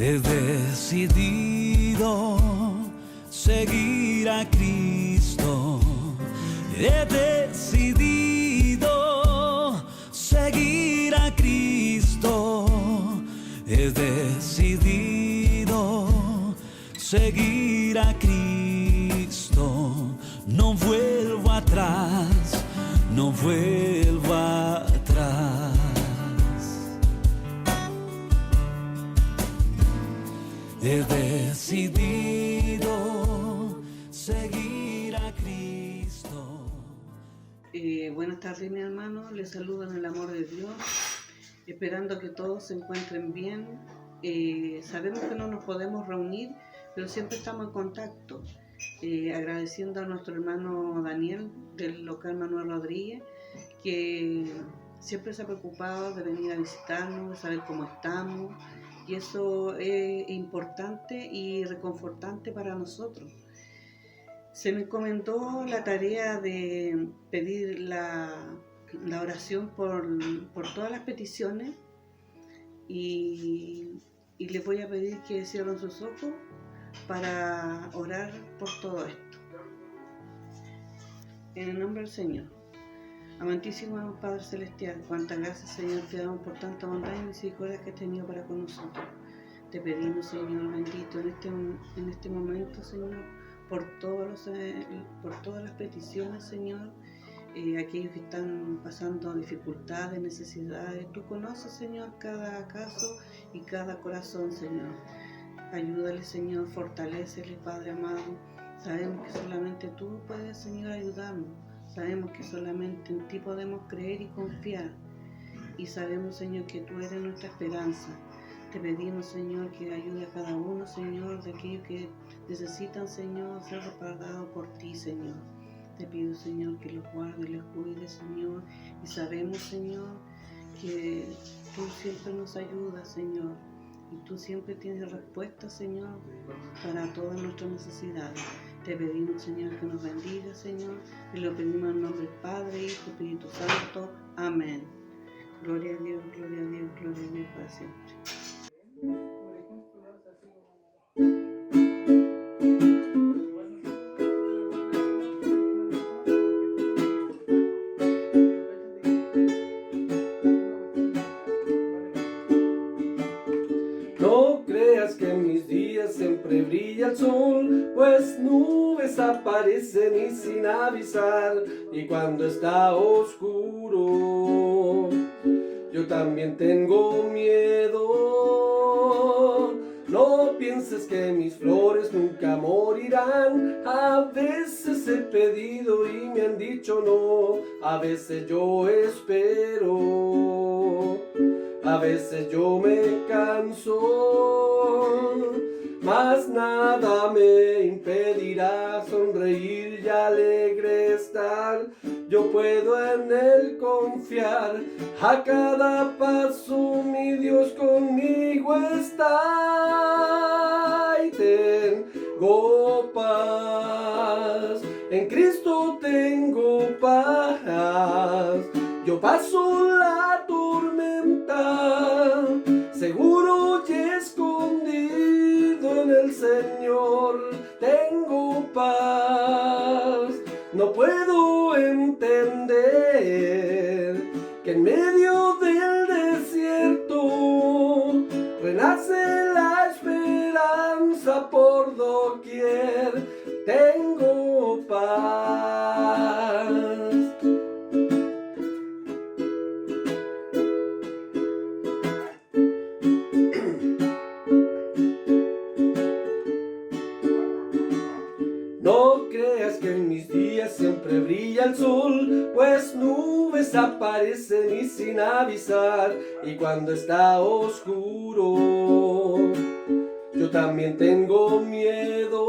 He decidido seguir a Cristo. He decidido seguir a Cristo. He decidido seguir a Cristo. No vuelvo atrás, no vuelvo atrás. He decidido seguir a Cristo. Buenas tardes, mi hermano. Les saludo en el amor de Dios, esperando que todos se encuentren bien. Sabemos que no nos podemos reunir, pero siempre estamos en contacto. Agradeciendo a nuestro hermano Daniel del local Manuel Rodríguez, que siempre se ha preocupado de venir a visitarnos, de saber cómo estamos. Y eso es importante y reconfortante para nosotros. Se me encomendó la tarea de pedir la oración por todas las peticiones y les voy a pedir que cierren sus ojos para orar por todo esto. En el nombre del Señor. Amantísimo Padre Celestial, cuántas gracias, Señor, te damos por tanta bondad y misericordia que has tenido para con nosotros. Te pedimos, Señor bendito, en este momento, Señor, por todas las peticiones, Señor, aquellos que están pasando dificultades, necesidades. Tú conoces, Señor, cada caso y cada corazón, Señor. Ayúdale, Señor, fortalécele, Padre amado. Sabemos que solamente tú puedes, Señor, ayudarnos. Sabemos que solamente en ti podemos creer y confiar. Y sabemos, Señor, que tú eres nuestra esperanza. Te pedimos, Señor, que ayude a cada uno, Señor, de aquellos que necesitan, Señor, ser respaldados por ti, Señor. Te pido, Señor, que los guarde, les cuide, Señor. Y sabemos, Señor, que tú siempre nos ayudas, Señor. Y tú siempre tienes respuesta, Señor, para todas nuestras necesidades. Te pedimos, Señor, que nos bendiga, Señor, y lo pedimos en nombre del Padre, Hijo, Espíritu Santo. Amén. Gloria a Dios, gloria a Dios, gloria a Dios para siempre. No creas que en mis días siempre brilla el sol, pues nubes aparecen y sin avisar, y cuando está oscuro, yo también tengo miedo. No pienses que mis flores nunca morirán. A veces he pedido y me han dicho no. A veces yo espero. A veces yo me canso. Mas nada me impedirá sonreír y alegre estar. Yo puedo en él confiar. A cada paso mi Dios conmigo está. Y tengo paz. En Cristo tengo paz. Yo paso la tormenta, seguro y escondido en el Señor tengo paz. No puedo entender que en medio del desierto renace la esperanza por doquier. Tengo paz. No creas que en mis días siempre brilla el sol, pues nubes aparecen y sin avisar, y cuando está oscuro, yo también tengo miedo.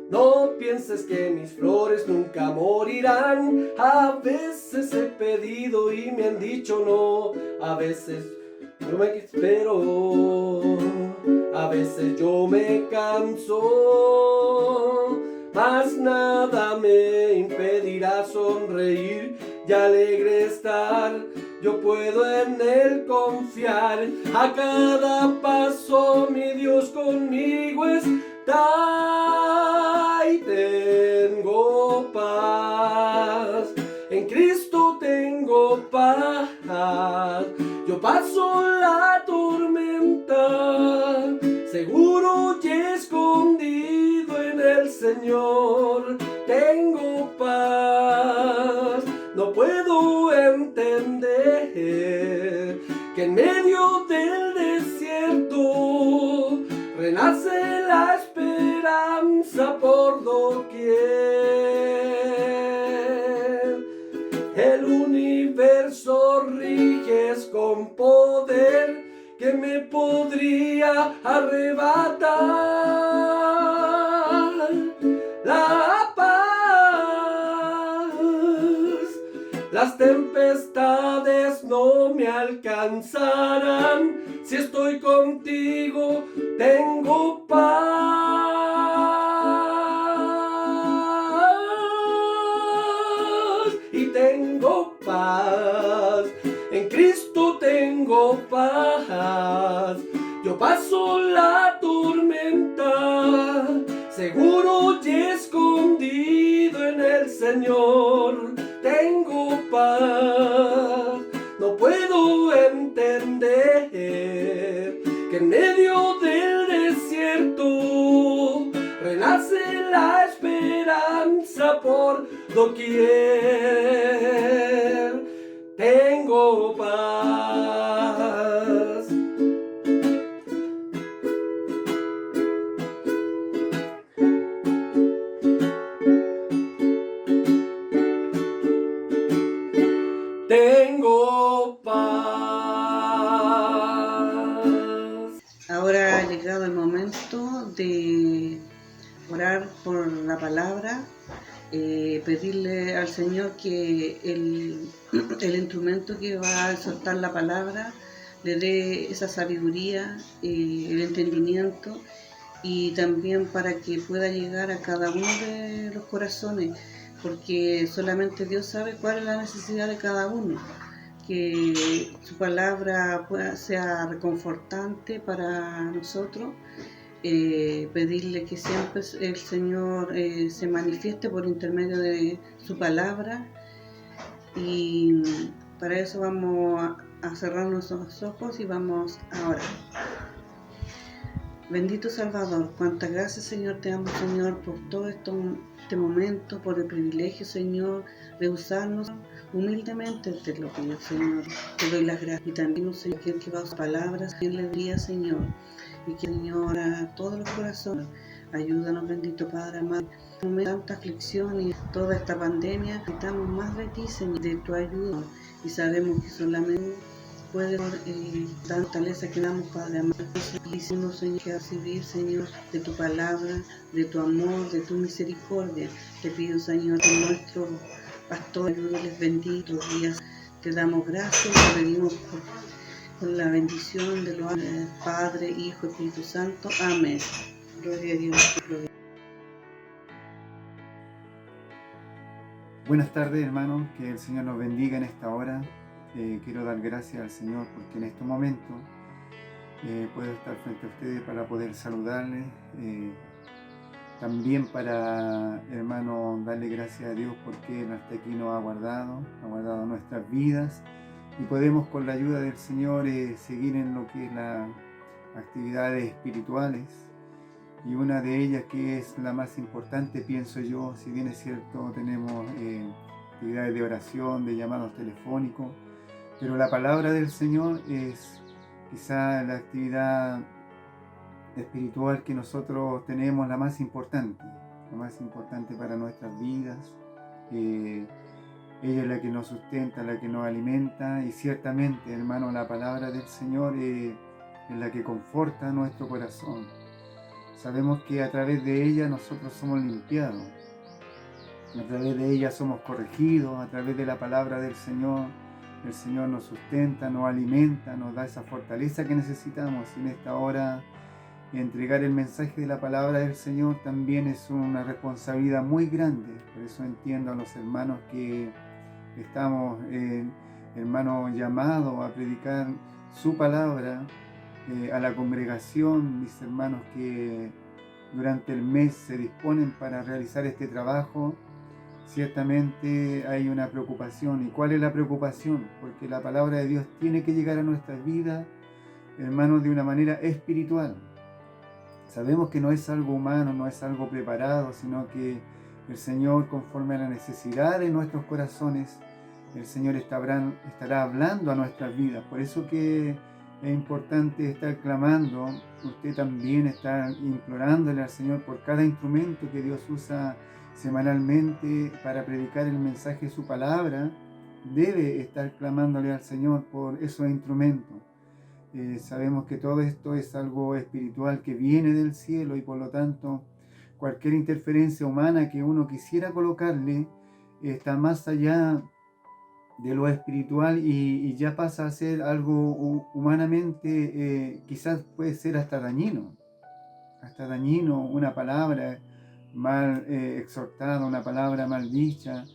No pienses que mis flores nunca morirán. A veces he pedido y me han dicho no. A veces yo me espero. A veces yo me canso. Mas nada me impedirá sonreír y alegre estar. Yo puedo en él confiar. A cada paso seguro y escondido en el Señor tengo paz. No puedo entender que en medio del desierto renace la esperanza por doquier. El universo riges con poder que me podría arrebatar la paz. Las tempestades no me alcanzarán. Si estoy contigo, tengo paz. Y tengo paz. En Cristo tengo paz. Yo paso la tormenta, seguro y escondido en el Señor tengo paz. No puedo entender que en medio del desierto renace la esperanza por doquier. Tengo paz. Tengo paz. Ahora ha llegado el momento de orar por la palabra, pedirle al Señor que el instrumento que va a soltar la palabra le dé esa sabiduría, el entendimiento, y también para que pueda llegar a cada uno de los corazones, porque solamente Dios sabe cuál es la necesidad de cada uno. Que su palabra sea reconfortante para nosotros, pedirle que siempre el Señor se manifieste por intermedio de su palabra, y para eso vamos a cerrar nuestros ojos y vamos a orar. Bendito Salvador, cuántas gracias, Señor, te amo, Señor, por todo este momento, por el privilegio, Señor, de usarnos humildemente. Te lo pido, Señor, te doy las gracias. Y también, Señor, que va a usar palabras, que le diría, Señor, y que, Señor, a todos los corazones, ayúdanos, bendito Padre amado. En tanta aflicción y toda esta pandemia, necesitamos más de ti, Señor, de tu ayuda, y sabemos que solamente puede dar fortaleza que damos, Padre amado. Y Señor, que recibir, Señor, de tu palabra, de tu amor, de tu misericordia. Te pido, Señor, que nuestro pastor ayúdales benditos días. Te damos gracias, te pedimos por la bendición de los Padre, Hijo, Espíritu Santo. Amén. Gloria a Dios. Gloria. Buenas tardes, hermanos, que el Señor nos bendiga en esta hora. Quiero dar gracias al Señor porque en este momento puedo estar frente a ustedes para poder saludarles, también para, hermano, darle gracias a Dios porque hasta aquí nos ha guardado nuestras vidas, y podemos con la ayuda del Señor seguir en lo que es las actividades espirituales, y una de ellas, que es la más importante, pienso yo, si bien es cierto, tenemos actividades de oración, de llamados telefónicos, pero la palabra del Señor es quizá la actividad espiritual que nosotros tenemos la más importante para nuestras vidas. Ella es la que nos sustenta, la que nos alimenta, y ciertamente, hermano, la palabra del Señor es la que conforta nuestro corazón. Sabemos que a través de ella nosotros somos limpiados, a través de ella somos corregidos, a través de la palabra del Señor. El Señor nos sustenta, nos alimenta, nos da esa fortaleza que necesitamos. Y en esta hora, entregar el mensaje de la palabra del Señor también es una responsabilidad muy grande. Por eso entiendo a los hermanos que estamos, hermanos, llamados a predicar su palabra, a la congregación, mis hermanos que durante el mes se disponen para realizar este trabajo. Ciertamente hay una preocupación. ¿Y cuál es la preocupación? Porque la palabra de Dios tiene que llegar a nuestras vidas, hermanos, de una manera espiritual. Sabemos que no es algo humano, no es algo preparado, sino que el Señor, conforme a la necesidad de nuestros corazones, el Señor estará hablando a nuestras vidas. Por eso que es importante estar clamando. Usted también está implorándole al Señor por cada instrumento que Dios usa semanalmente para predicar el mensaje de su palabra. Debe estar clamándole al Señor por esos instrumentos. Sabemos que todo esto es algo espiritual que viene del cielo, y por lo tanto cualquier interferencia humana que uno quisiera colocarle está más allá de lo espiritual y ya pasa a ser algo humanamente, quizás puede ser hasta dañino, una palabra mal exhortada, una palabra mal dicha,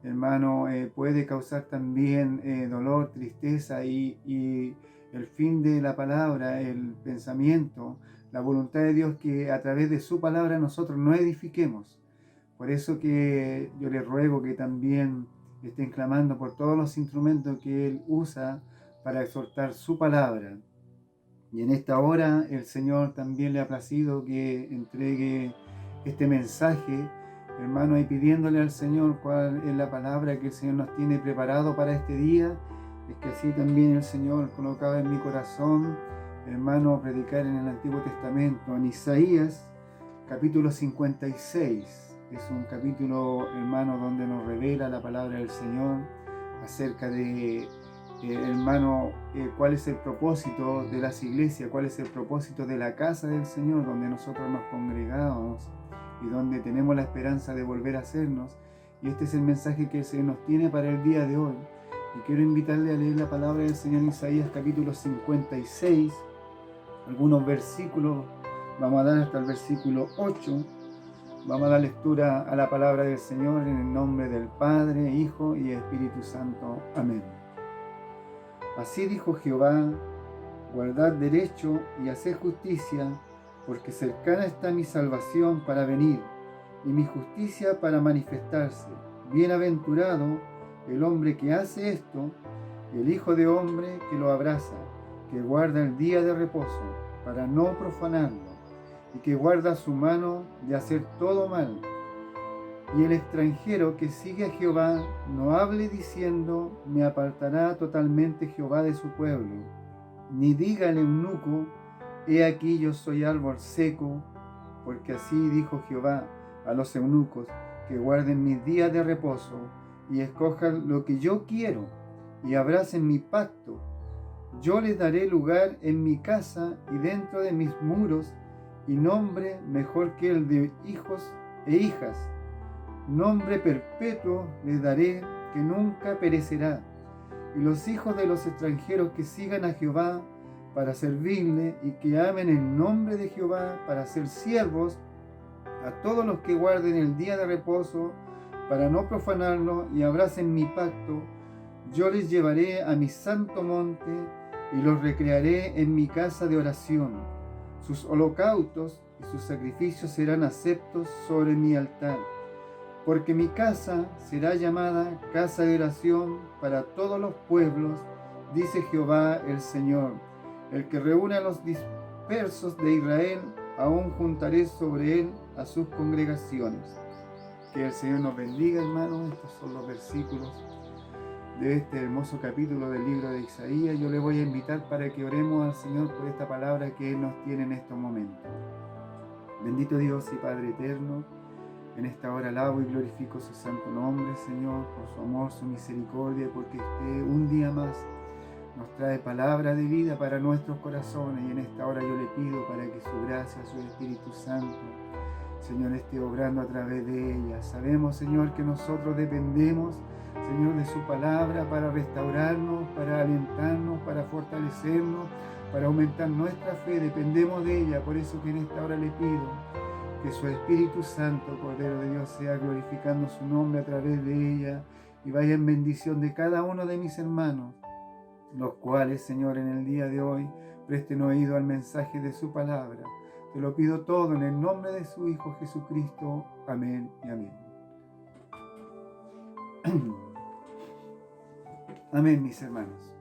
hermano, puede causar también dolor, tristeza, y el fin de la palabra, el pensamiento, la voluntad de Dios, que a través de su palabra nosotros nos edifiquemos. Por eso que yo les ruego que también estén clamando por todos los instrumentos que Él usa para exhortar su palabra. Y en esta hora el Señor también le ha placido que entregue este mensaje, hermano, y pidiéndole al Señor cuál es la palabra que el Señor nos tiene preparado para este día. Es que así también el Señor colocaba en mi corazón, hermano, predicar en el Antiguo Testamento, en Isaías, capítulo 56. Es un capítulo, hermano, donde nos revela la palabra del Señor acerca de, hermano, cuál es el propósito de las iglesias, cuál es el propósito de la casa del Señor, donde nosotros nos congregamos y donde tenemos la esperanza de volver a hacernos. Y este es el mensaje que el Señor nos tiene para el día de hoy. Y quiero invitarle a leer la palabra del Señor en Isaías capítulo 56, algunos versículos. Vamos a dar hasta el versículo 8. Vamos a dar lectura a la palabra del Señor en el nombre del Padre, Hijo y Espíritu Santo. Amén. Así dijo Jehová: guardad derecho y haced justicia, porque cercana está mi salvación para venir, y mi justicia para manifestarse. Bienaventurado el hombre que hace esto, y el Hijo de hombre que lo abraza, que guarda el día de reposo para no profanarlo, y que guarda su mano de hacer todo mal. Y el extranjero que sigue a Jehová no hable diciendo: me apartará totalmente Jehová de su pueblo, ni diga el eunuco: he aquí yo soy árbol seco, porque así dijo Jehová a los eunucos que guarden mis días de reposo y escojan lo que yo quiero y abracen mi pacto. Yo les daré lugar en mi casa y dentro de mis muros, y nombre mejor que el de hijos e hijas. Nombre perpetuo les daré, que nunca perecerá. Y los hijos de los extranjeros que sigan a Jehová para servirle, y que amen el nombre de Jehová para ser siervos, a todos los que guarden el día de reposo para no profanarlo y abracen mi pacto, yo les llevaré a mi santo monte y los recrearé en mi casa de oración. Sus holocaustos y sus sacrificios serán aceptos sobre mi altar, porque mi casa será llamada casa de oración para todos los pueblos, dice Jehová el Señor. El que reúne a los dispersos de Israel, aún juntaré sobre él a sus congregaciones. Que el Señor nos bendiga, hermanos. Estos son los versículos de este hermoso capítulo del libro de Isaías. Yo le voy a invitar para que oremos al Señor por esta palabra que Él nos tiene en estos momentos. Bendito Dios y Padre eterno, en esta hora alabo y glorifico su santo nombre, Señor, por su amor, su misericordia, porque usted un día más nos trae palabra de vida para nuestros corazones, y en esta hora yo le pido para que su gracia, su Espíritu Santo, Señor, esté obrando a través de ella. Sabemos, Señor, que nosotros dependemos, Señor, de su palabra para restaurarnos, para alentarnos, para fortalecernos, para aumentar nuestra fe. Dependemos de ella. Por eso que en esta hora le pido que su Espíritu Santo, Cordero de Dios, sea glorificando su nombre a través de ella, y vaya en bendición de cada uno de mis hermanos, los cuales, Señor, en el día de hoy presten oído al mensaje de su palabra. Te lo pido todo en el nombre de su Hijo Jesucristo. Amén y amén. Amén, mis hermanos.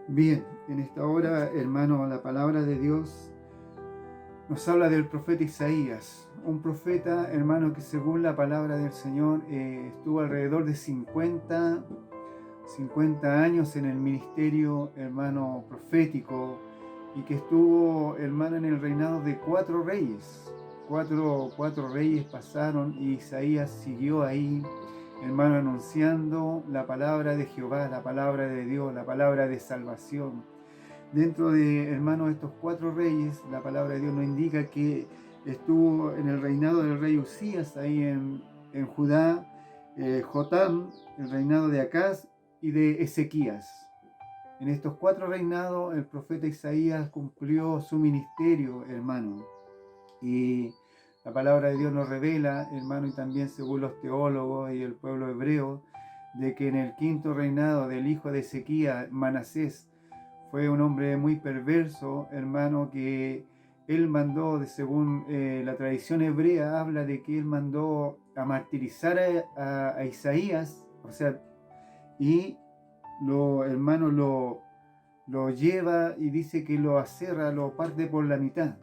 Bien, en esta hora, hermano, la palabra de Dios nos habla del profeta Isaías, un profeta, hermano, que según la palabra del Señor estuvo alrededor de 50 años en el ministerio, hermano, profético, y que estuvo, hermano, en el reinado de 4 reyes. Cuatro reyes pasaron y Isaías siguió ahí, hermano, anunciando la palabra de Jehová, la palabra de Dios, la palabra de salvación. Dentro de, hermano, estos 4 reyes, la palabra de Dios nos indica que estuvo en el reinado del rey Usías ahí en Judá, Jotam, el reinado de Acaz y de Ezequías. En estos 4 reinados el profeta Isaías cumplió su ministerio, hermano. Y la palabra de Dios nos revela, hermano, y también según los teólogos y el pueblo hebreo, de que en el 5.º reinado del hijo de Ezequías, Manasés, fue un hombre muy perverso, hermano, que él mandó, según la tradición hebrea, habla de que él mandó a martirizar a Isaías, o sea, y hermano, lo lleva y dice que lo aserra, lo parte por la mitad,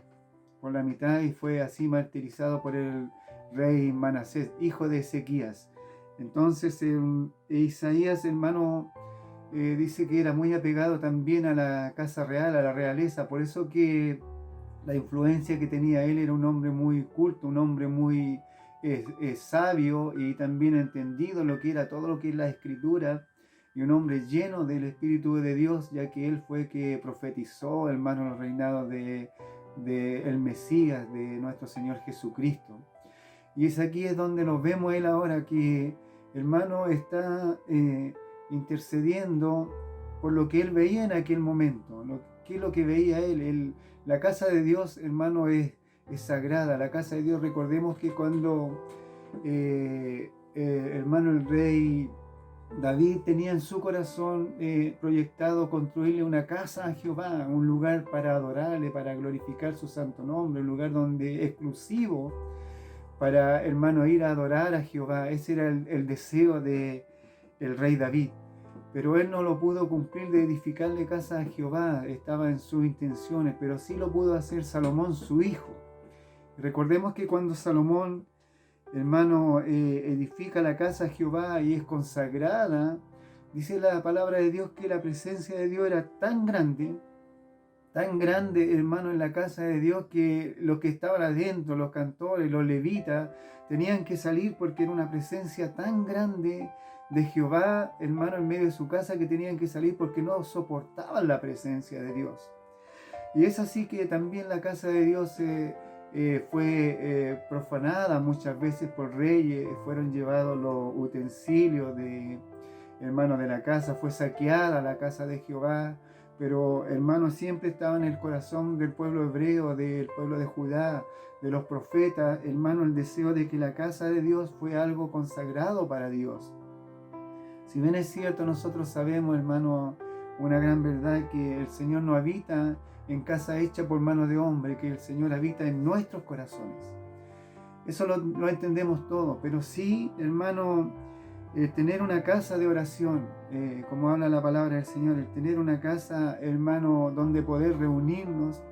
y fue así martirizado por el rey Manasés, hijo de Ezequías. Entonces Isaías, hermano, dice que era muy apegado también a la casa real, a la realeza, por eso que la influencia que tenía él, era un hombre muy culto, un hombre muy sabio y también entendido lo que era todo lo que es la escritura, y un hombre lleno del Espíritu de Dios, ya que él fue que profetizó, hermano, el reinado de el Mesías, de nuestro Señor Jesucristo. Y es aquí es donde nos vemos él ahora, que, hermano, está intercediendo por lo que él veía en aquel momento. ¿Qué es lo que veía él? La casa de Dios, hermano, es sagrada. La casa de Dios, recordemos que cuando, hermano, el rey David tenía en su corazón proyectado construirle una casa a Jehová, un lugar para adorarle, para glorificar su santo nombre, un lugar donde exclusivo para, hermano, ir a adorar a Jehová. Ese era el deseo del rey David. Pero él no lo pudo cumplir de edificarle casa a Jehová, estaba en sus intenciones, pero sí lo pudo hacer Salomón, su hijo. Recordemos que cuando Salomón, hermano, edifica la casa a Jehová y es consagrada, dice la palabra de Dios que la presencia de Dios era tan grande, hermano, en la casa de Dios, que los que estaban adentro, los cantores, los levitas, tenían que salir porque era una presencia tan grande de Jehová, hermano, en medio de su casa, que tenían que salir porque no soportaban la presencia de Dios. Y es así que también la casa de Dios fue profanada muchas veces por reyes, fueron llevados los utensilios de, hermano, de la casa, fue saqueada la casa de Jehová, pero, hermano, siempre estaba en el corazón del pueblo hebreo, del pueblo de Judá, de los profetas, hermano, el deseo de que la casa de Dios fue algo consagrado para Dios. Si bien es cierto, nosotros sabemos, hermano, una gran verdad, que el Señor no habita en casa hecha por mano de hombre, que el Señor habita en nuestros corazones. Eso lo entendemos todo, pero sí, hermano, tener una casa de oración, como habla la palabra del Señor, el tener una casa, hermano, donde poder reunirnos,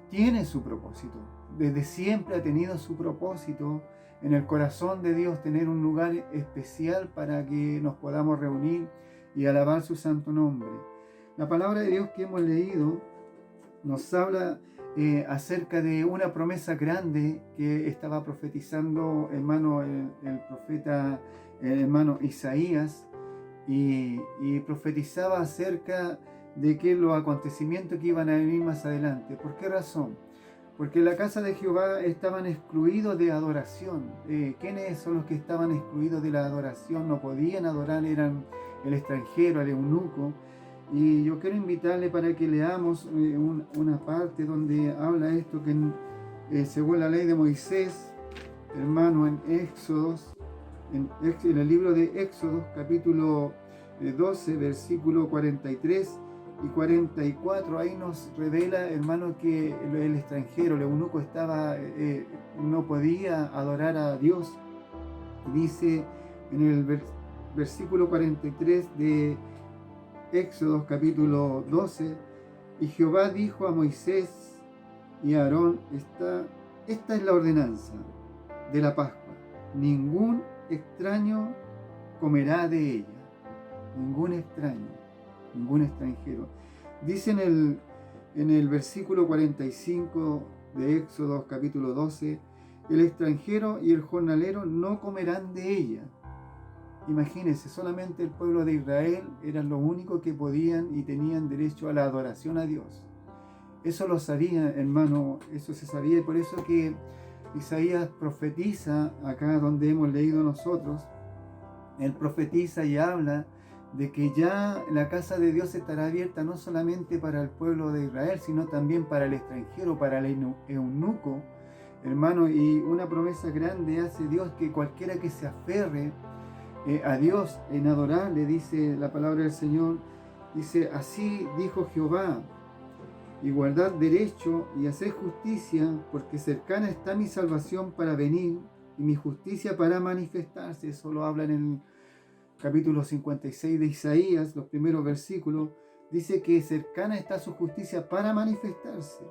tiene su propósito. Desde siempre ha tenido su propósito en el corazón de Dios, tener un lugar especial para que nos podamos reunir y alabar su santo nombre. La palabra de Dios que hemos leído nos habla acerca de una promesa grande que estaba profetizando, hermano, el profeta, hermano, Isaías, y profetizaba acerca de que los acontecimientos que iban a venir más adelante. ¿Por qué razón? Porque en la casa de Jehová estaban excluidos de adoración. ¿Quiénes son los que estaban excluidos de la adoración? No podían adorar, eran el extranjero, el eunuco. Y yo quiero invitarle para que leamos una parte donde habla esto, que según la ley de Moisés, hermano, en Éxodos, en el libro de Éxodos, capítulo 12, versículo 43 y 44, ahí nos revela, hermano, que el extranjero, el eunuco, no podía adorar a Dios. Dice en el versículo 43 de Éxodos capítulo 12, y Jehová dijo a Moisés y Aarón esta es la ordenanza de la Pascua. Ningún extraño comerá de ella. Ningún extraño, ningún extranjero. Dice en el versículo 45 de Éxodo capítulo 12, el extranjero y el jornalero no comerán de ella. Imagínense, solamente el pueblo de Israel era lo único que podían y tenían derecho a la adoración a Dios. Eso lo sabía, hermano, eso se sabía, y por eso que Isaías profetiza acá donde hemos leído nosotros. Él profetiza y habla de que ya la casa de Dios estará abierta no solamente para el pueblo de Israel, sino también para el extranjero, para el eunuco, hermano, y una promesa grande hace Dios, que cualquiera que se aferre a Dios en adorar, le dice la palabra del Señor, dice: así dijo Jehová, y guardad derecho y haced justicia, porque cercana está mi salvación para venir, y mi justicia para manifestarse. Eso lo habla en el capítulo 56 de Isaías, los primeros versículos. Dice que cercana está su justicia para manifestarse.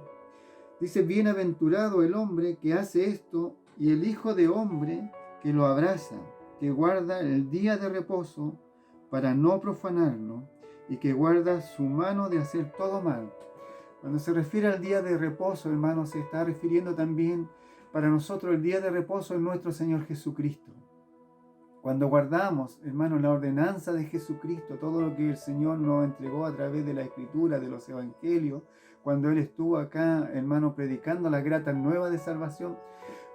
Dice: bienaventurado el hombre que hace esto, y el hijo de hombre que lo abraza, que guarda el día de reposo para no profanarlo, y que guarda su mano de hacer todo mal. Cuando se refiere al día de reposo, hermano, se está refiriendo también para nosotros el día de reposo en nuestro Señor Jesucristo. Cuando guardamos, hermano, la ordenanza de Jesucristo, todo lo que el Señor nos entregó a través de la Escritura, de los Evangelios, cuando Él estuvo acá, hermano, predicando la grata nueva de salvación,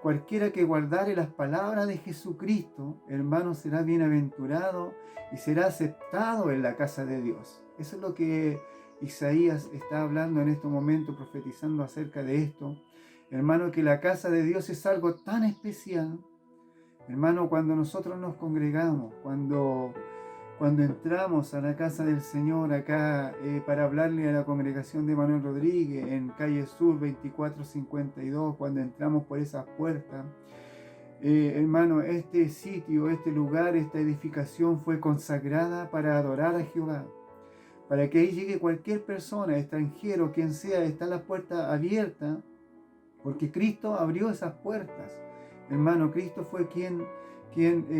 cualquiera que guardare las palabras de Jesucristo, hermano, será bienaventurado y será aceptado en la casa de Dios. Eso es lo que Isaías está hablando en estos momentos, profetizando acerca de esto. Hermano, que la casa de Dios es algo tan especial. Hermano, cuando nosotros nos congregamos, cuando entramos a la casa del Señor acá para hablarle a la congregación de Manuel Rodríguez en calle Sur 2452, cuando entramos por esas puertas, hermano, este sitio, este lugar, esta edificación fue consagrada para adorar a Jehová, para que ahí llegue cualquier persona, extranjero, quien sea. Está la puerta abierta porque Cristo abrió esas puertas. Hermano, Cristo fue quien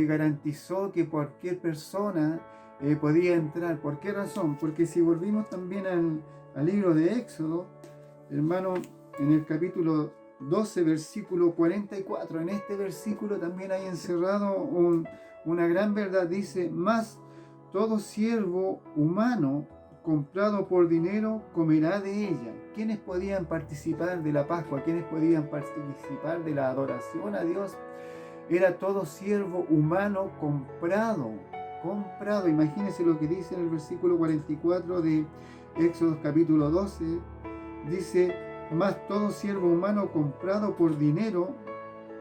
garantizó que cualquier persona podía entrar. ¿Por qué razón? Porque si volvimos también al libro de Éxodo, hermano, en el capítulo 12, versículo 44, en este versículo también hay encerrado una gran verdad. Dice: mas todo siervo humano comprado por dinero comerá de ella. ¿Quiénes podían participar de la Pascua? ¿Quiénes podían participar de la adoración a Dios? Era todo siervo humano comprado. Imagínense lo que dice en el versículo 44 de Éxodo capítulo 12. Dice: mas todo siervo humano comprado por dinero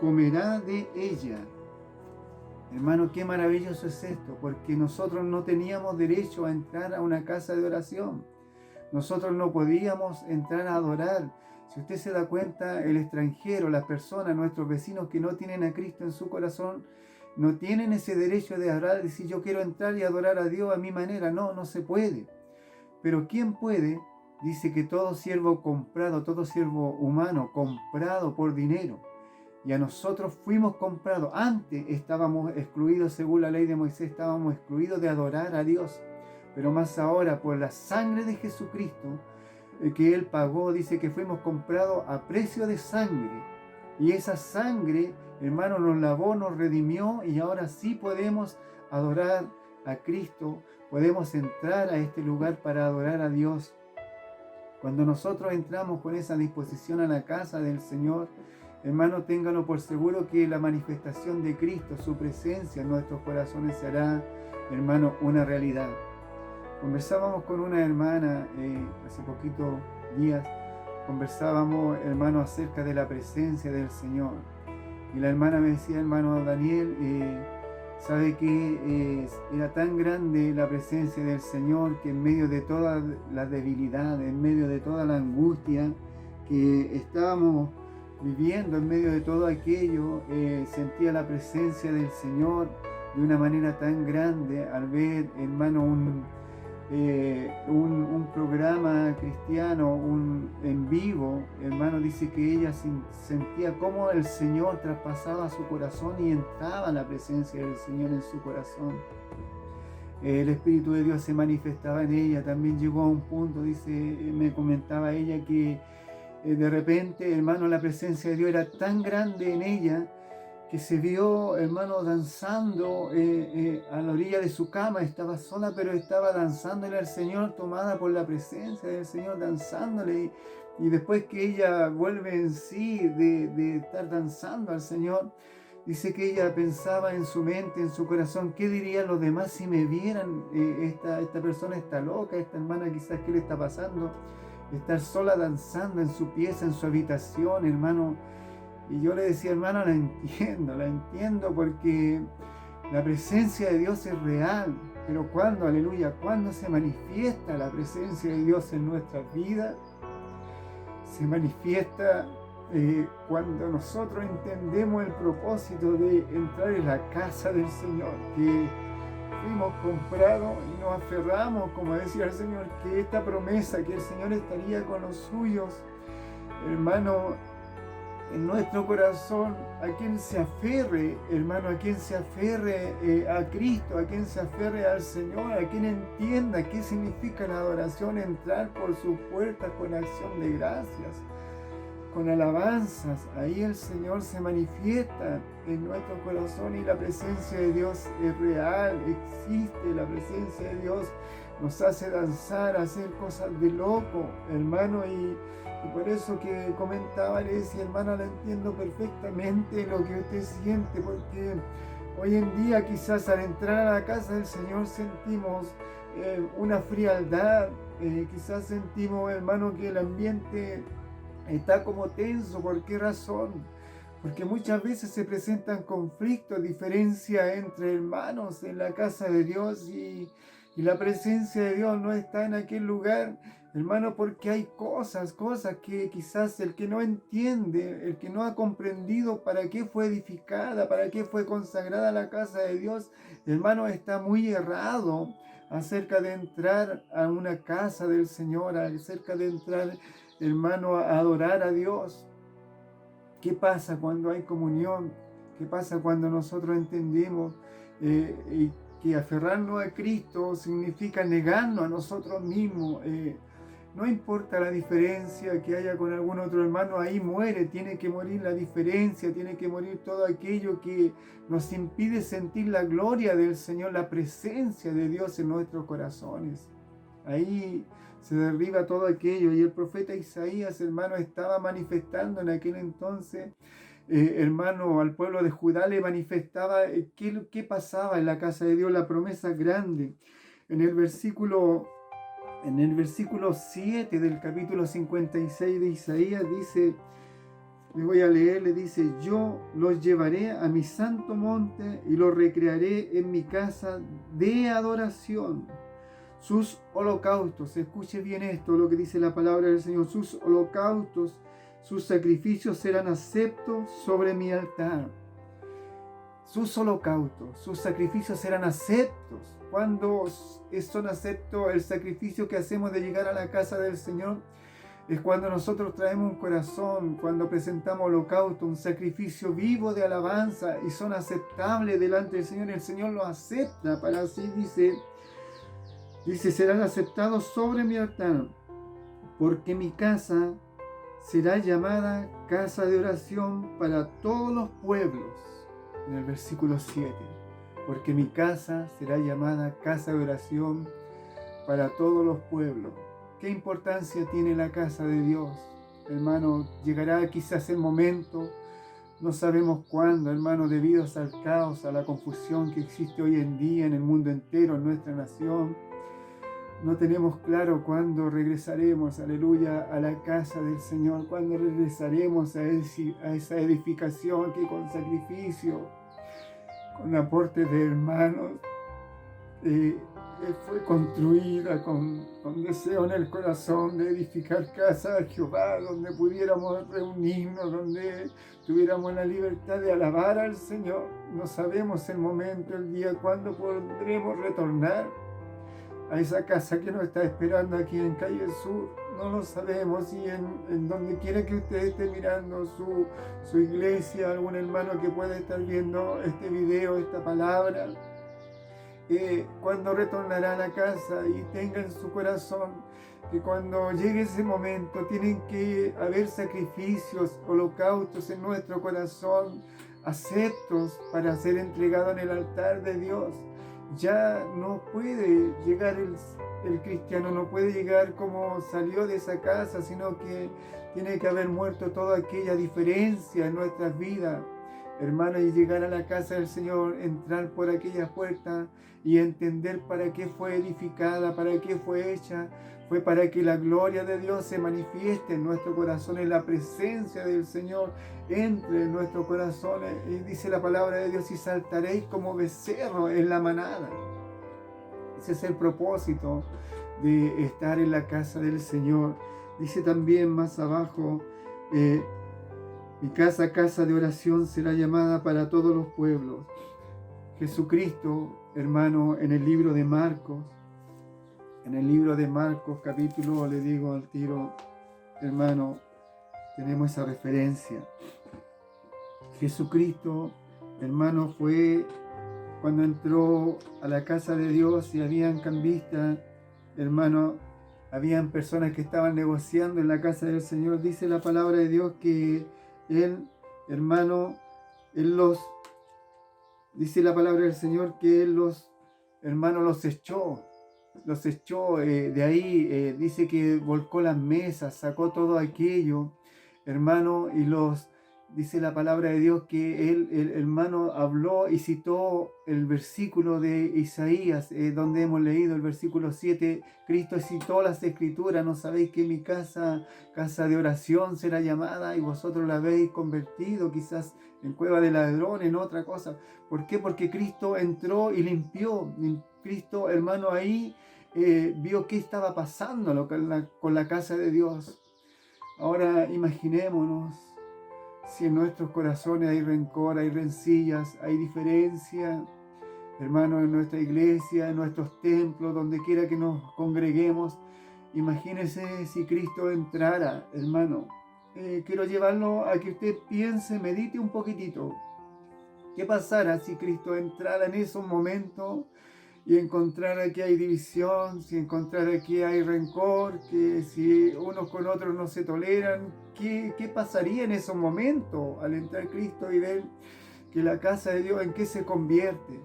comerá de ella. Hermano, qué maravilloso es esto, porque nosotros no teníamos derecho a entrar a una casa de oración. Nosotros no podíamos entrar a adorar. Si usted se da cuenta, el extranjero, las personas, nuestros vecinos que no tienen a Cristo en su corazón, no tienen ese derecho de adorar, decir: yo quiero entrar y adorar a Dios a mi manera. No se puede. Pero ¿quién puede? Dice que todo siervo comprado, todo siervo humano comprado por dinero. Y a nosotros fuimos comprados. Antes estábamos excluidos, según la ley de Moisés, estábamos excluidos de adorar a Dios. Pero más ahora, por la sangre de Jesucristo, que Él pagó, dice que fuimos comprados a precio de sangre. Y esa sangre, hermano, nos lavó, nos redimió, y ahora sí podemos adorar a Cristo. Podemos entrar a este lugar para adorar a Dios. Cuando nosotros entramos con esa disposición a la casa del Señor, hermano, téngalo por seguro que la manifestación de Cristo, su presencia en nuestros corazones será, hermano, una realidad. Conversábamos con una hermana hace poquitos días, hermano, acerca de la presencia del Señor. Y la hermana me decía: hermano Daniel, sabe que era tan grande la presencia del Señor que en medio de toda la debilidad, en medio de toda la angustia que estábamos viviendo, en medio de todo aquello, sentía la presencia del Señor de una manera tan grande al ver, hermano, un programa cristiano, en vivo, hermano, dice que ella sentía cómo el Señor traspasaba su corazón y entraba la presencia del Señor en su corazón. El Espíritu de Dios se manifestaba en ella. También llegó a un punto, dice, me comentaba ella, que de repente, hermano, la presencia de Dios era tan grande en ella que se vio, hermano, danzando a la orilla de su cama. Estaba sola, pero estaba danzándole al Señor, tomada por la presencia del Señor, danzándole. Y después que ella vuelve en sí de estar danzando al Señor, dice que ella pensaba en su mente, en su corazón, ¿qué dirían los demás si me vieran? Esta persona está loca, esta hermana quizás, ¿qué le está pasando? Estar sola danzando en su pieza, en su habitación, hermano. Y yo le decía, hermano, la entiendo porque la presencia de Dios es real. Pero cuando, aleluya, cuando se manifiesta la presencia de Dios en nuestras vidas, se manifiesta cuando nosotros entendemos el propósito de entrar en la casa del Señor, que fuimos comprados y nos aferramos, como decía el Señor, que esta promesa, que el Señor estaría con los suyos, hermano, en nuestro corazón, a quien se aferre, hermano, a quien se aferre a Cristo, a quien se aferre al Señor, a quien entienda qué significa la adoración, entrar por sus puertas con acción de gracias, con alabanzas. Ahí el Señor se manifiesta en nuestro corazón y la presencia de Dios es real, existe. La presencia de Dios nos hace danzar, hacer cosas de loco, hermano, y por eso que comentaba, le decía, hermana, la entiendo perfectamente lo que usted siente, porque hoy en día quizás al entrar a la casa del Señor sentimos una frialdad, quizás sentimos, hermano, que el ambiente está como tenso. ¿Por qué razón? Porque muchas veces se presentan conflictos, diferencias entre hermanos en la casa de Dios y la presencia de Dios no está en aquel lugar, hermano, porque hay cosas que quizás el que no entiende, el que no ha comprendido para qué fue edificada, para qué fue consagrada la casa de Dios, hermano, está muy errado acerca de entrar a una casa del Señor, acerca de entrar, hermano, a adorar a Dios. ¿Qué pasa cuando hay comunión? ¿Qué pasa cuando nosotros entendemos que aferrarnos a Cristo significa negarnos a nosotros mismos? No importa la diferencia que haya con algún otro hermano, ahí muere, tiene que morir la diferencia, tiene que morir todo aquello que nos impide sentir la gloria del Señor, la presencia de Dios en nuestros corazones. Ahí se derriba todo aquello. Y el profeta Isaías, hermano, estaba manifestando en aquel entonces, hermano, al pueblo de Judá le manifestaba qué pasaba en la casa de Dios, la promesa grande. En el versículo 7 del capítulo 56 de Isaías dice, le voy a leer, le dice, yo los llevaré a mi santo monte y los recrearé en mi casa de adoración. Sus holocaustos, escuche bien esto, lo que dice la palabra del Señor, sus holocaustos, sus sacrificios serán aceptos sobre mi altar. Sus holocaustos, sus sacrificios serán aceptos. Cuando son aceptos el sacrificio que hacemos de llegar a la casa del Señor, es cuando nosotros traemos un corazón, cuando presentamos holocausto, un sacrificio vivo de alabanza, y son aceptables delante del Señor. El Señor los acepta, para así dice, serán aceptados sobre mi altar, porque mi casa será llamada casa de oración para todos los pueblos. En el versículo 7, porque mi casa será llamada casa de oración para todos los pueblos. ¿Qué importancia tiene la casa de Dios? Hermano, llegará quizás el momento, no sabemos cuándo, hermano, debido al caos, a la confusión que existe hoy en día en el mundo entero, en nuestra nación. No tenemos claro cuándo regresaremos, aleluya, a la casa del Señor, cuándo regresaremos a esa edificación que con sacrificio, con aporte de hermanos, fue construida con deseo en el corazón de edificar casa a Jehová, donde pudiéramos reunirnos, donde tuviéramos la libertad de alabar al Señor. No sabemos el momento, el día, cuándo podremos retornar. a esa casa que nos está esperando aquí en Calle Sur. No lo sabemos, y en donde quiera que usted esté mirando su iglesia, algún hermano que pueda estar viendo este video, esta palabra, cuando retornará a la casa y tenga en su corazón que cuando llegue ese momento tienen que haber sacrificios, holocaustos en nuestro corazón, aceptos para ser entregados en el altar de Dios. Ya no puede llegar el cristiano, no puede llegar como salió de esa casa, sino que tiene que haber muerto toda aquella diferencia en nuestras vidas, hermanos, y llegar a la casa del Señor, entrar por aquella puerta y entender para qué fue edificada, para qué fue hecha. Fue para que la gloria de Dios se manifieste en nuestro corazón, en la presencia del Señor entre en nuestro corazón. Y dice la palabra de Dios: y saltaréis como becerro en la manada. Ese es el propósito de estar en la casa del Señor. Dice también más abajo: mi casa, casa de oración, será llamada para todos los pueblos. Jesucristo, hermano, en el libro de Marcos, capítulo, le digo al tiro, hermano, tenemos esa referencia. Jesucristo, hermano, fue cuando entró a la casa de Dios y habían cambistas, hermano, habían personas que estaban negociando en la casa del Señor. Dice la palabra de Dios que Él, hermano, dice la palabra del Señor que Él los echó de ahí. Dice que volcó las mesas, sacó todo aquello, hermano, y dice la palabra de Dios que él, el hermano, habló y citó el versículo de Isaías, donde hemos leído el versículo 7. Cristo citó las escrituras: no sabéis que mi casa, casa de oración será llamada, y vosotros la habéis convertido quizás en cueva de ladrones, en otra cosa. ¿Por qué? Porque Cristo entró y limpió. Cristo, hermano, ahí vio qué estaba pasando con la casa de Dios. Ahora imaginémonos si en nuestros corazones hay rencor, hay rencillas, hay diferencia, hermano, en nuestra iglesia, en nuestros templos, donde quiera que nos congreguemos. Imagínese si Cristo entrara, hermano. Quiero llevarlo a que usted piense, medite un poquitito. ¿Qué pasara si Cristo entrara en esos momentos y encontrara que hay división, si encontrara que hay rencor, que si unos con otros no se toleran? ¿Qué pasaría en esos momentos al entrar Cristo y ver que la casa de Dios en qué se convierte?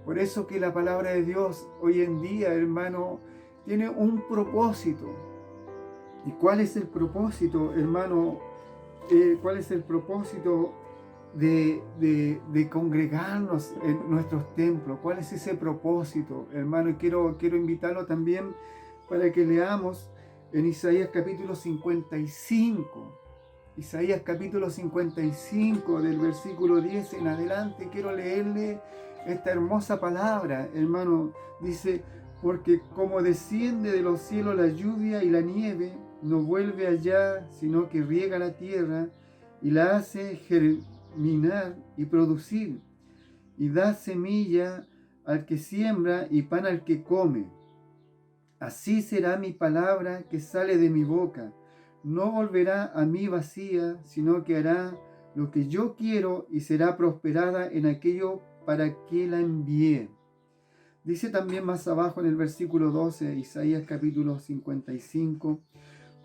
Por eso que la palabra de Dios hoy en día, hermano, tiene un propósito. ¿Y cuál es el propósito, hermano? ¿Cuál es el propósito de congregarnos en nuestros templos? ¿Cuál es ese propósito, hermano? Y quiero invitarlo también para que leamos en Isaías capítulo 55. Isaías capítulo 55, del versículo 10 en adelante. Quiero leerle esta hermosa palabra, hermano. Dice: porque como desciende de los cielos la lluvia y la nieve, no vuelve allá, sino que riega la tierra y la hace germinar y producir, y da semilla al que siembra y pan al que come. Así será mi palabra que sale de mi boca. No volverá a mí vacía, sino que hará lo que yo quiero y será prosperada en aquello para que la envié. Dice también más abajo en el versículo 12, Isaías capítulo 55,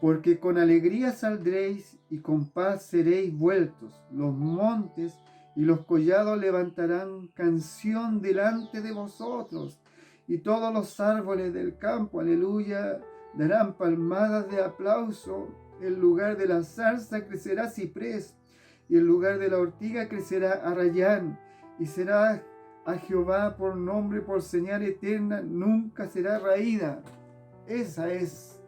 porque con alegría saldréis y con paz seréis vueltos. Los montes y los collados levantarán canción delante de vosotros, y todos los árboles del campo, aleluya, darán palmadas de aplauso. El lugar de la zarza crecerá ciprés, y el lugar de la ortiga crecerá arrayán, y será a Jehová por nombre, por señal eterna, nunca será raída. Esa es,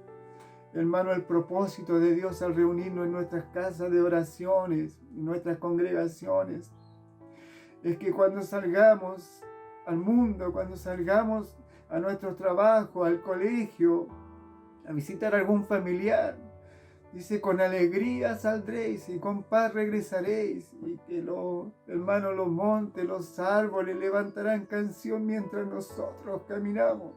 hermano, el propósito de Dios al reunirnos en nuestras casas de oraciones, en nuestras congregaciones. Es que cuando salgamos al mundo, cuando salgamos a nuestro trabajo, al colegio, a visitar a algún familiar, dice: con alegría saldréis y con paz regresaréis, y que hermanos, los montes, los árboles levantarán canción mientras nosotros caminamos.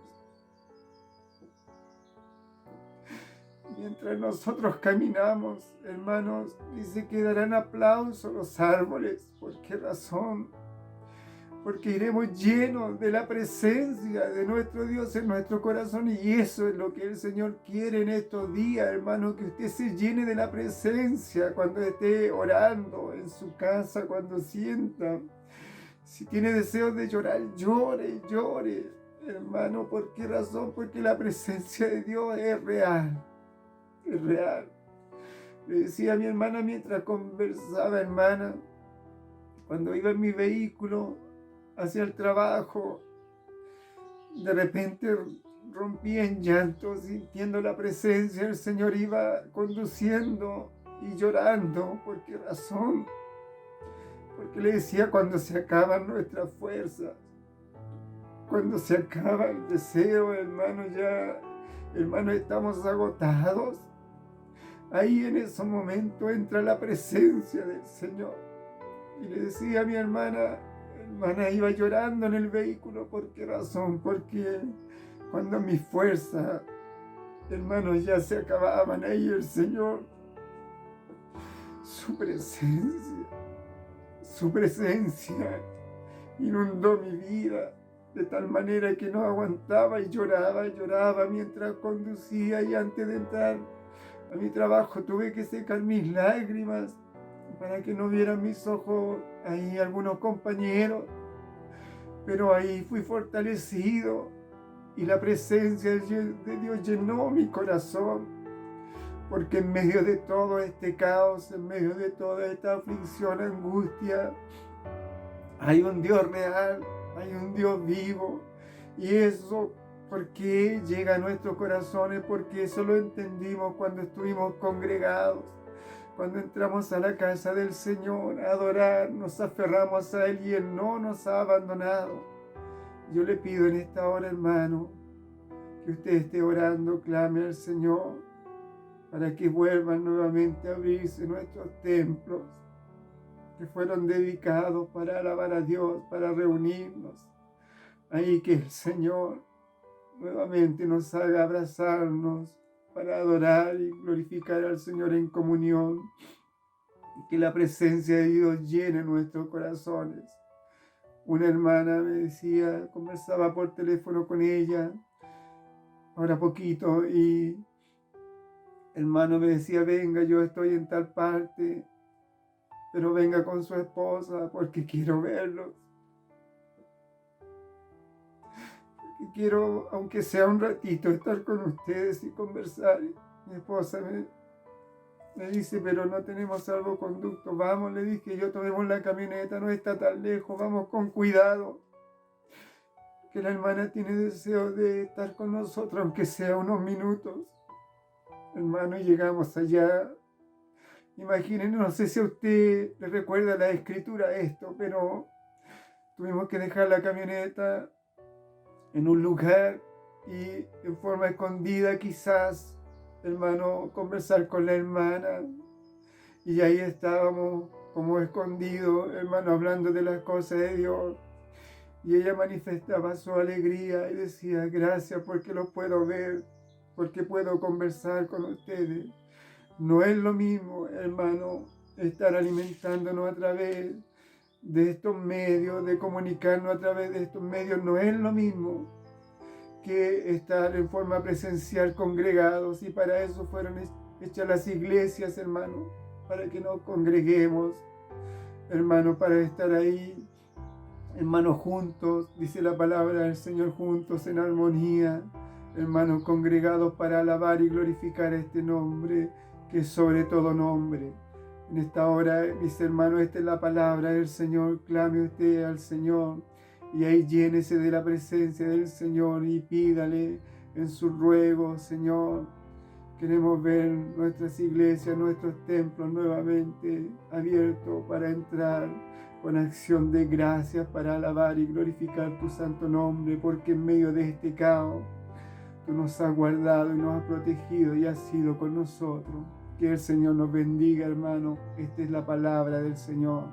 mientras nosotros caminamos, hermanos, dice que darán aplauso los árboles. ¿Por qué razón? Porque iremos llenos de la presencia de nuestro Dios en nuestro corazón, y eso es lo que el Señor quiere en estos días, hermano, que usted se llene de la presencia cuando esté orando en su casa, cuando sienta. Si tiene deseos de llorar, llore, llore, hermano. ¿Por qué razón? Porque la presencia de Dios es real, es real. Le decía a mi hermana mientras conversaba, hermana, cuando iba en mi vehículo hacia el trabajo, de repente rompí en llanto, sintiendo la presencia del Señor. Iba conduciendo y llorando. ¿Por qué razón? Porque le decía, cuando se acaban nuestras fuerzas, cuando se acaba el deseo, hermano, ya, hermano, estamos agotados. Ahí en ese momento entra la presencia del Señor. Y le decía a mi hermana, iba llorando en el vehículo. ¿Por qué razón? Porque cuando mis fuerzas, hermano, ya se acababan, ahí el Señor, su presencia inundó mi vida de tal manera que no aguantaba y lloraba mientras conducía, y antes de entrar a mi trabajo tuve que secar mis lágrimas para que no vieran mis ojos ahí algunos compañeros, pero ahí fui fortalecido y la presencia de Dios llenó mi corazón, porque en medio de todo este caos, en medio de toda esta aflicción, angustia, hay un Dios real, hay un Dios vivo. Y eso, ¿por qué llega a nuestros corazones? Porque eso lo entendimos cuando estuvimos congregados, cuando entramos a la casa del Señor a adorar, nos aferramos a Él y Él no nos ha abandonado. Yo le pido en esta hora, hermano, que usted esté orando, clame al Señor, para que vuelvan nuevamente a abrirse nuestros templos, que fueron dedicados para alabar a Dios, para reunirnos. Ahí que el Señor nuevamente nos haga abrazarnos para adorar y glorificar al Señor en comunión, y que la presencia de Dios llene nuestros corazones. Una hermana me decía, conversaba por teléfono con ella, ahora poquito, y hermano me decía, venga, yo estoy en tal parte, pero venga con su esposa porque quiero verlos. Porque quiero, aunque sea un ratito, estar con ustedes y conversar. Mi esposa me dice, pero no tenemos salvoconducto. Vamos, le dije yo, tomemos la camioneta, no está tan lejos, vamos con cuidado. Que la hermana tiene deseo de estar con nosotros, aunque sea unos minutos. Hermano, y llegamos allá. Imaginen, no sé si a usted le recuerda la escritura esto, pero tuvimos que dejar la camioneta en un lugar y en forma escondida quizás, hermano, conversar con la hermana. Y ahí estábamos como escondidos, hermano, hablando de las cosas de Dios. Y ella manifestaba su alegría y decía, gracias porque los puedo ver, porque puedo conversar con ustedes. No es lo mismo, hermano, estar alimentándonos a través de estos medios, de comunicarnos a través de estos medios, no es lo mismo que estar en forma presencial congregados. Y para eso fueron hechas las iglesias, hermano, para que nos congreguemos, hermano, para estar ahí, hermanos, juntos, dice la palabra del Señor, juntos en armonía, hermanos, congregados para alabar y glorificar este nombre que es sobre todo nombre. En esta hora, mis hermanos, esta es la palabra del Señor. Clame usted al Señor y ahí llénese de la presencia del Señor y pídale en su ruego, Señor. Queremos ver nuestras iglesias, nuestros templos nuevamente abiertos para entrar con acción de gracias, para alabar y glorificar tu santo nombre, porque en medio de este caos tú nos has guardado y nos has protegido y has sido con nosotros. Que el Señor nos bendiga, hermano. Esta es la palabra del Señor.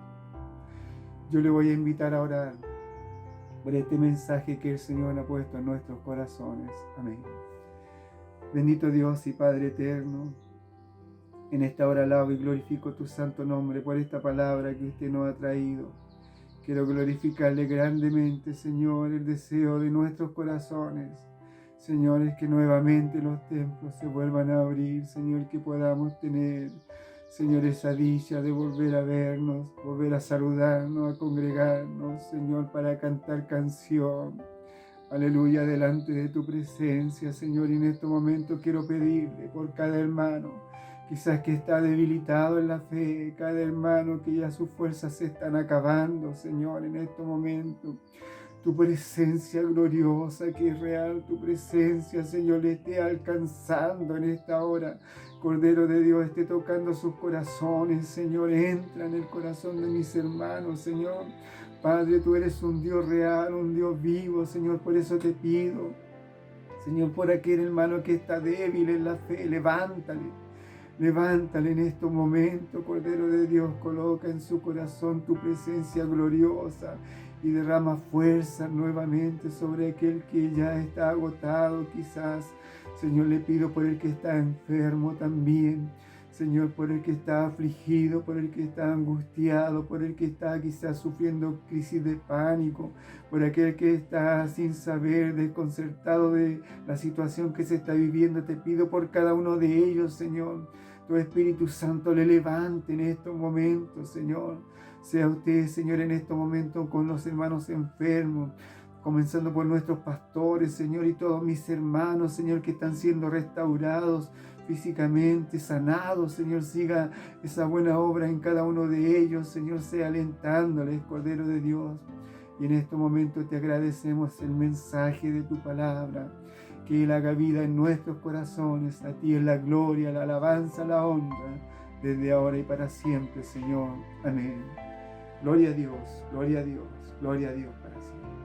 Yo le voy a invitar a orar por este mensaje que el Señor ha puesto en nuestros corazones. Amén. Bendito Dios y Padre eterno, en esta hora alabo y glorifico tu santo nombre por esta palabra que usted nos ha traído. Quiero glorificarle grandemente, Señor, el deseo de nuestros corazones. Señor, es que nuevamente los templos se vuelvan a abrir, Señor, que podamos tener, Señor, esa dicha de volver a vernos, volver a saludarnos, a congregarnos, Señor, para cantar canción. Aleluya, delante de tu presencia, Señor, y en este momento quiero pedirle por cada hermano, quizás que está debilitado en la fe, cada hermano que ya sus fuerzas se están acabando, Señor, en este momento. Tu presencia gloriosa que es real, tu presencia, Señor, le esté alcanzando en esta hora. Cordero de Dios, esté tocando sus corazones, Señor, entra en el corazón de mis hermanos, Señor. Padre, tú eres un Dios real, un Dios vivo, Señor, por eso te pido, Señor, por aquel hermano que está débil en la fe, levántale en estos momentos, Cordero de Dios, coloca en su corazón tu presencia gloriosa y derrama fuerza nuevamente sobre aquel que ya está agotado quizás. Señor, le pido por el que está enfermo también, Señor, por el que está afligido, por el que está angustiado, por el que está quizás sufriendo crisis de pánico, por aquel que está sin saber, desconcertado de la situación que se está viviendo. Te pido por cada uno de ellos, Señor. Tu Espíritu Santo le levante en estos momentos, Señor. Sea usted, Señor, en estos momentos con los hermanos enfermos, comenzando por nuestros pastores, Señor, y todos mis hermanos, Señor, que están siendo restaurados físicamente, sanados, Señor. Siga esa buena obra en cada uno de ellos, Señor, sea alentándoles, Cordero de Dios. Y en este momento te agradecemos el mensaje de tu palabra, que Él haga vida en nuestros corazones. A ti es la gloria, la alabanza, la honra, desde ahora y para siempre, Señor. Amén. Gloria a Dios, gloria a Dios, gloria a Dios para siempre.